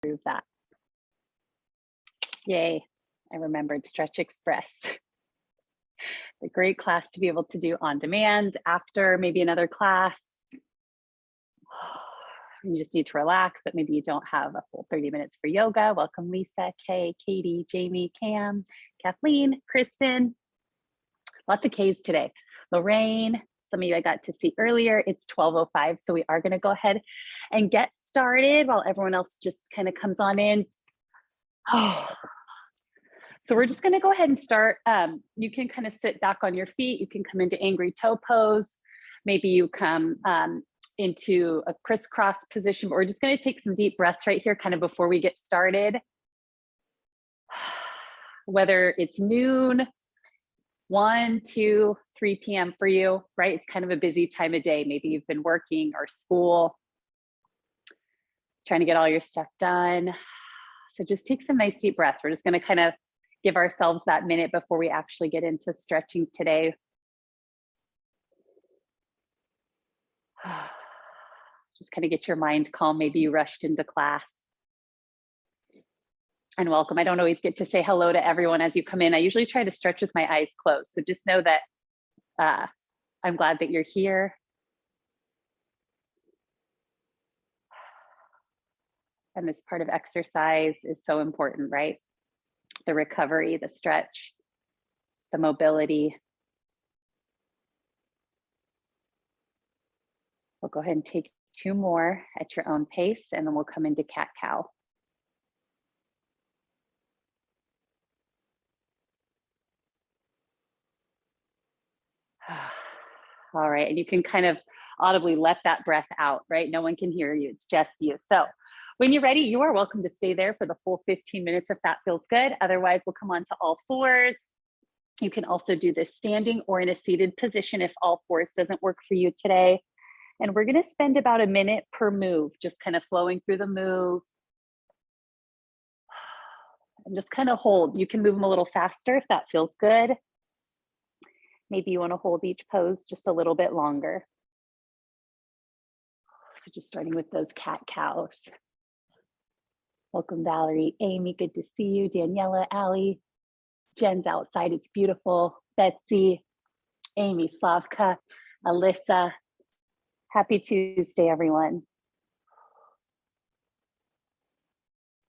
improve that. Yay, I remembered Stretch Express. A great class to be able to do on demand after maybe another class. You just need to relax, but maybe you don't have a full 30 minutes for yoga. Welcome, Lisa, Kay, Katie, Jamie, Cam, Kathleen, Kristen. Lots of K's today. Lorraine, some of you I got to see earlier. It's 12:05, so we are going to go ahead and get started while everyone else just kind of comes on in. Oh. So we're just going to go ahead and start. You can kind of sit back on your feet. You can come into angry toe pose. Maybe you come into a crisscross position, but we're just going to take some deep breaths right here kind of before we get started. Whether it's noon, 1, 2, 3 p.m. for you, right? It's kind of a busy time of day. Maybe you've been working or school, trying to get all your stuff done. So just take some nice deep breaths. We're just going to kind of give ourselves that minute before we actually get into stretching today. Just kind of get your mind calm. Maybe you rushed into class. And welcome. I don't always get to say hello to everyone as you come in. I usually try to stretch with my eyes closed. So just know that I'm glad that you're here. And this part of exercise is so important, right? The recovery, the stretch, the mobility. We'll go ahead and take 2 more at your own pace, and then we'll come into cat-cow. All right, and you can kind of audibly let that breath out, right? No one can hear you, it's just you. So when you're ready, you are welcome to stay there for the full 15 minutes if that feels good. Otherwise, we'll come on to all fours. You can also do this standing or in a seated position if all fours doesn't work for you today. And we're gonna spend about a minute per move, just kind of flowing through the move. And just kind of hold. You can move them a little faster if that feels good. Maybe you want to hold each pose just a little bit longer. So just starting with those cat-cows. Welcome, Valerie, Amy, good to see you. Daniela, Allie, Jen's outside, it's beautiful. Betsy, Amy, Slavka, Alyssa. Happy Tuesday, everyone.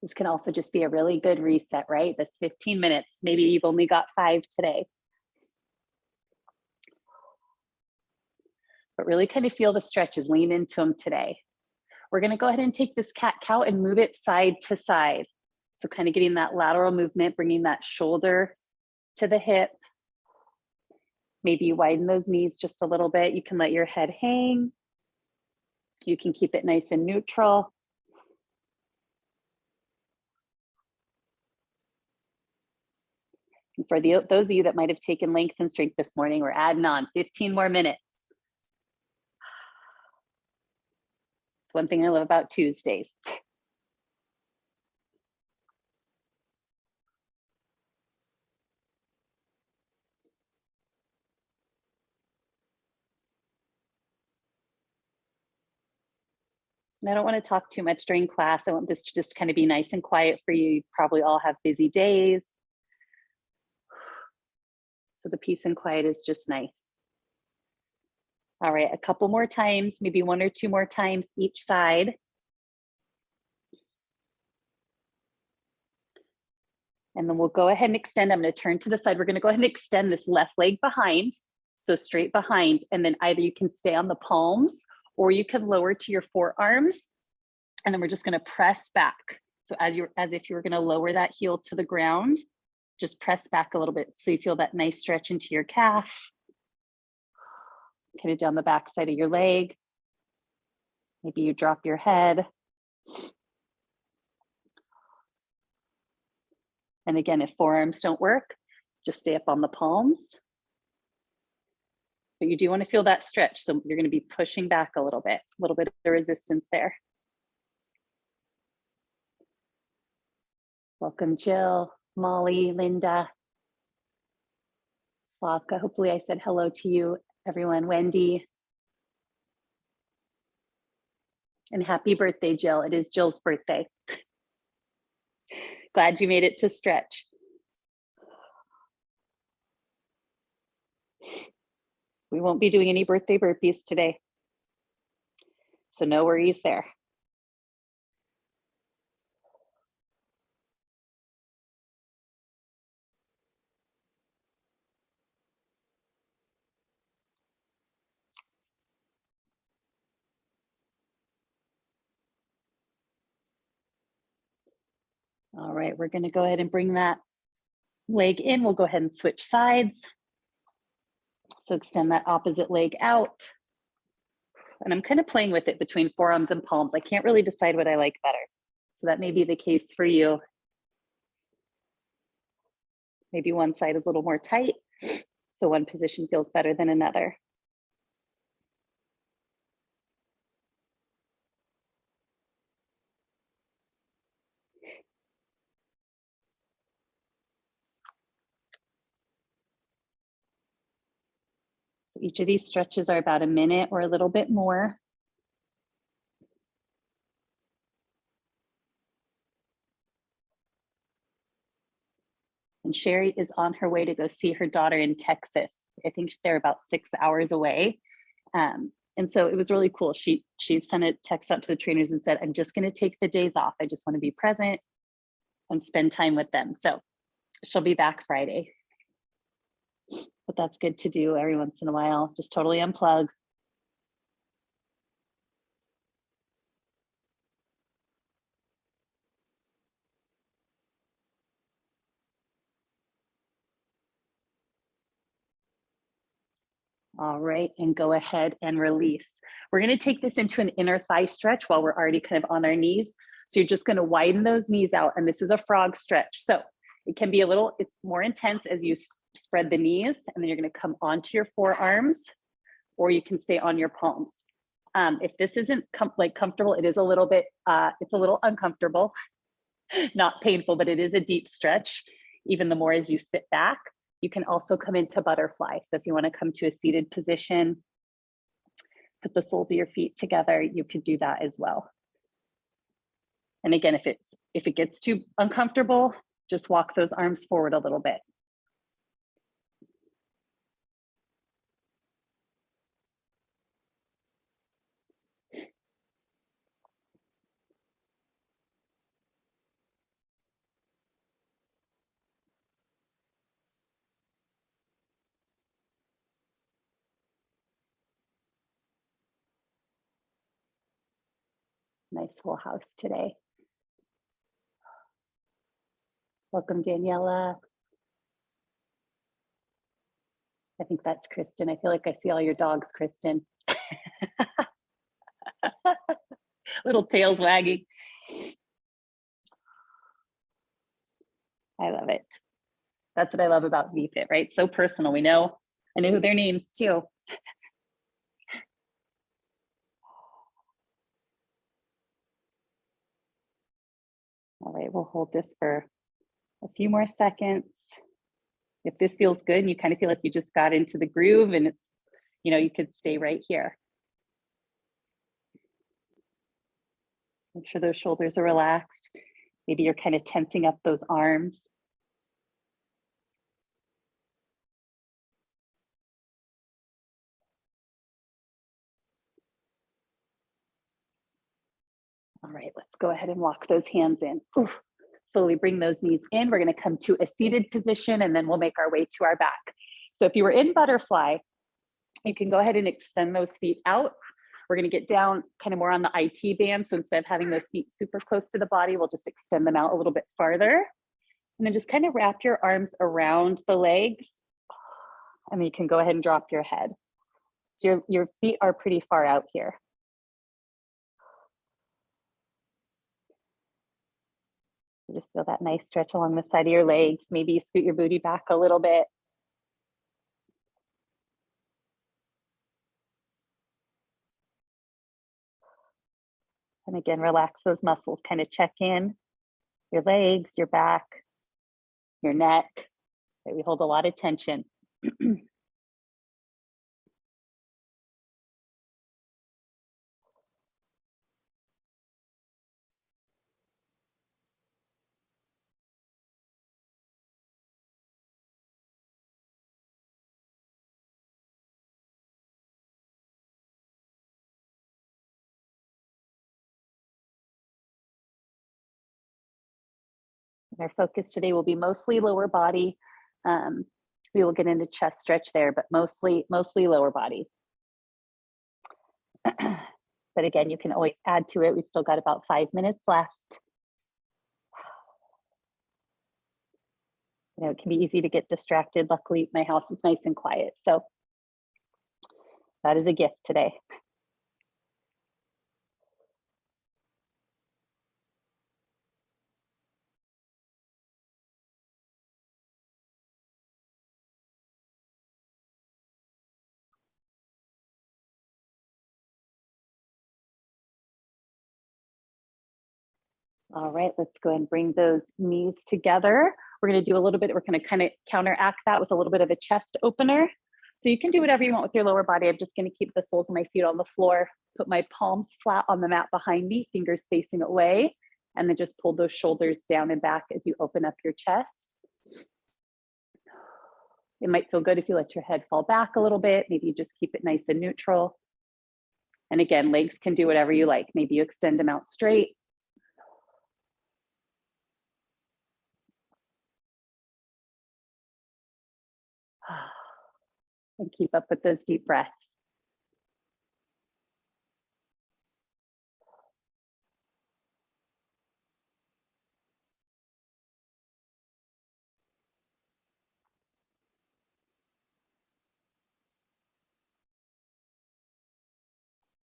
This can also just be a really good reset, right? This 15 minutes, maybe you've only got 5 today. But really kind of feel the stretches, lean into them today. We're gonna go ahead and take this cat-cow and move it side to side. So kind of getting that lateral movement, bringing that shoulder to the hip. Maybe you widen those knees just a little bit. You can let your head hang. You can keep it nice and neutral. And for those of you that might have taken length and strength this morning, we're adding on 15 more minutes. It's one thing I love about Tuesdays. And I don't want to talk too much during class. I want this to just kind of be nice and quiet for you. You probably all have busy days. So the peace and quiet is just nice. All right, a couple more times, maybe 1 or 2 more times each side. And then we'll go ahead and extend. I'm going to turn to the side. We're going to go ahead and extend this left leg behind. So straight behind. And then either you can stay on the palms or you can lower to your forearms. And then we're just going to press back. So as if you were going to lower that heel to the ground, just press back a little bit. So you feel that nice stretch into your calf. Kind of down the back side of your leg. Maybe you drop your head. And again, if forearms don't work, just stay up on the palms. But you do want to feel that stretch. So you're going to be pushing back a little bit of resistance there. Welcome, Jill, Molly, Linda, Slavka. Hopefully I said hello to you, everyone. Wendy. And happy birthday, Jill. It is Jill's birthday. Glad you made it to stretch. We won't be doing any birthday burpees today, so no worries there. All right, we're gonna go ahead and bring that leg in. We'll go ahead and switch sides. So extend that opposite leg out. And I'm kind of playing with it between forearms and palms. I can't really decide what I like better. So that may be the case for you. Maybe one side is a little more tight, so one position feels better than another. So each of these stretches are about a minute or a little bit more. And Sherry is on her way to go see her daughter in Texas. I think they're about 6 hours away. And so it was really cool. She sent a text out to the trainers and said, I'm just going to take the days off. I just want to be present and spend time with them. So she'll be back Friday. But that's good to do every once in a while. Just totally unplug. All right, and go ahead and release. We're going to take this into an inner thigh stretch while we're already kind of on our knees. So you're just going to widen those knees out, and this is a frog stretch. So it can be a little, it's more intense as you spread the knees, and then you're going to come onto your forearms, or you can stay on your palms. If this isn't comfortable, it is a little bit, it's a little uncomfortable, not painful, but it is a deep stretch. Even the more as you sit back. You can also come into butterfly. So if you want to come to a seated position, put the soles of your feet together, you could do that as well. And again, if it gets too uncomfortable, just walk those arms forward a little bit. Nice full house today. Welcome, Daniela. I think that's Kristen. I feel like I see all your dogs, Kristen. Little tails wagging. I love it. That's what I love about VFit, right? So personal. I know who their names too. All right, we'll hold this for a few more seconds. If this feels good and you kind of feel like you just got into the groove and it's, you could stay right here. Make sure those shoulders are relaxed. Maybe you're kind of tensing up those arms. All right, let's go ahead and walk those hands in. Ooh. Slowly bring those knees in. We're going to come to a seated position and then we'll make our way to our back. So if you were in butterfly, you can go ahead and extend those feet out. We're going to get down kind of more on the IT band. So instead of having those feet super close to the body, we'll just extend them out a little bit farther. And then just kind of wrap your arms around the legs. And then you can go ahead and drop your head. So your feet are pretty far out here. Just feel that nice stretch along the side of your legs. Maybe you scoot your booty back a little bit. And again, relax those muscles, kind of check in your legs, your back, your neck. We hold a lot of tension. Our focus today will be mostly lower body. We will get into chest stretch there, but mostly lower body. But again, you can always add to it. We've still got about 5 minutes left. You know, it can be easy to get distracted. Luckily, my house is nice and quiet. So that is a gift today. All right, let's go and bring those knees together. We're going to do a little bit, we're going to kind of counteract that with a little bit of a chest opener. So you can do whatever you want with your lower body. I'm just going to keep the soles of my feet on the floor, put my palms flat on the mat behind me, fingers facing away, and then just pull those shoulders down and back as you open up your chest. It might feel good if you let your head fall back a little bit. Maybe you just keep it nice and neutral. And again, legs can do whatever you like. Maybe you extend them out straight. And keep up with those deep breaths.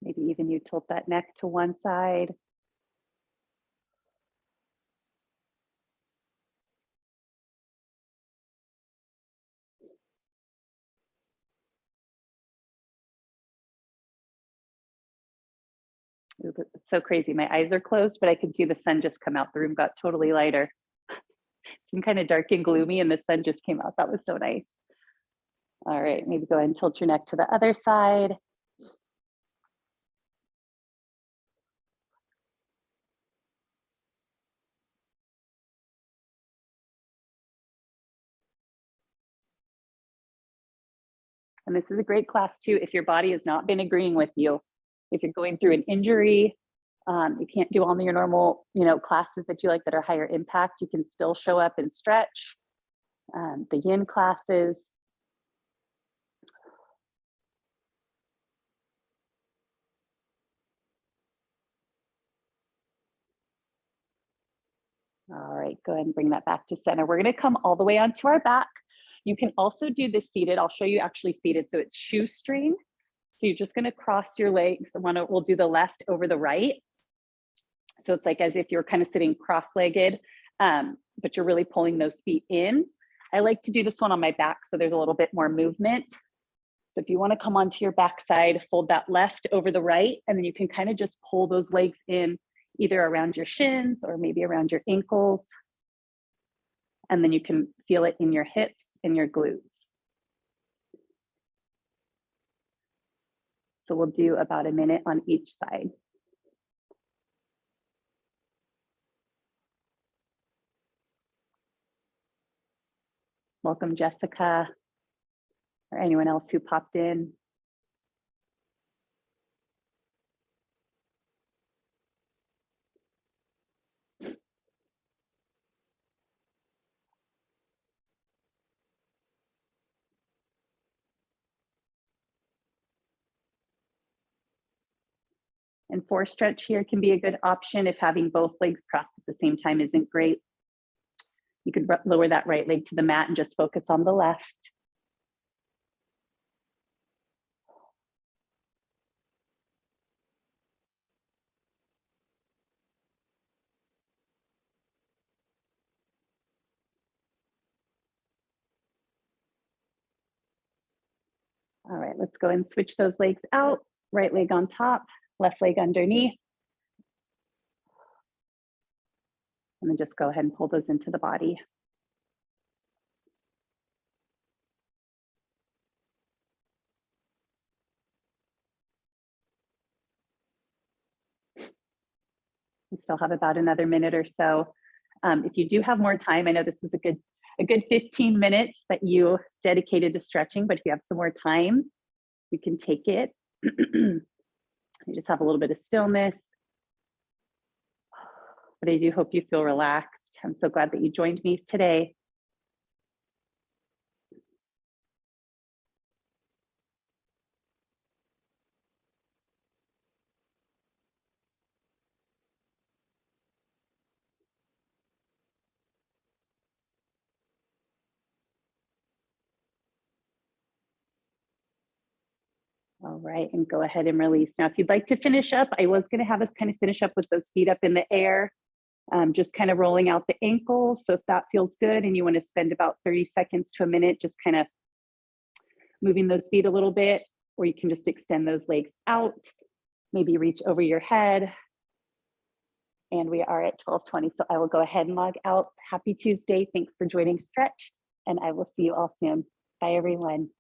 Maybe even you tilt that neck to one side. It's so crazy. My eyes are closed, but I can see the sun just come out. The room got totally lighter. It's been kind of dark and gloomy and the sun just came out. That was so nice. All right, maybe go ahead and tilt your neck to the other side. And this is a great class too, if your body has not been agreeing with you, if you're going through an injury, you can't do all your normal, classes that you like that are higher impact, you can still show up and stretch. The yin classes. All right, go ahead and bring that back to center. We're gonna come all the way onto our back. You can also do this seated. I'll show you actually seated. So it's shoestring. So you're just gonna cross your legs. We'll do the left over the right. So it's like as if you're kind of sitting cross-legged, but you're really pulling those feet in. I like to do this one on my back so there's a little bit more movement. So if you want to come onto your back side, fold that left over the right, and then you can kind of just pull those legs in either around your shins or maybe around your ankles. And then you can feel it in your hips and your glutes. So we'll do about a minute on each side. Welcome, Jessica, or anyone else who popped in. And force stretch here can be a good option if having both legs crossed at the same time isn't great. You could lower that right leg to the mat and just focus on the left. All right, let's go and switch those legs out. Right leg on top, left leg underneath. And then just go ahead and pull those into the body. We still have about another minute or so. If you do have more time, I know this is a good 15 minutes that you dedicated to stretching, but if you have some more time, you can take it. You just have a little bit of stillness. But I do hope you feel relaxed. I'm so glad that you joined me today. All right, and go ahead and release. Now, if you'd like to finish up, I was gonna have us kind of finish up with those feet up in the air, just kind of rolling out the ankles. So if that feels good and you wanna spend about 30 seconds to a minute, just kind of moving those feet a little bit, or you can just extend those legs out, maybe reach over your head. And we are at 12:20, so I will go ahead and log out. Happy Tuesday. Thanks for joining Stretch, and I will see you all soon. Bye, everyone.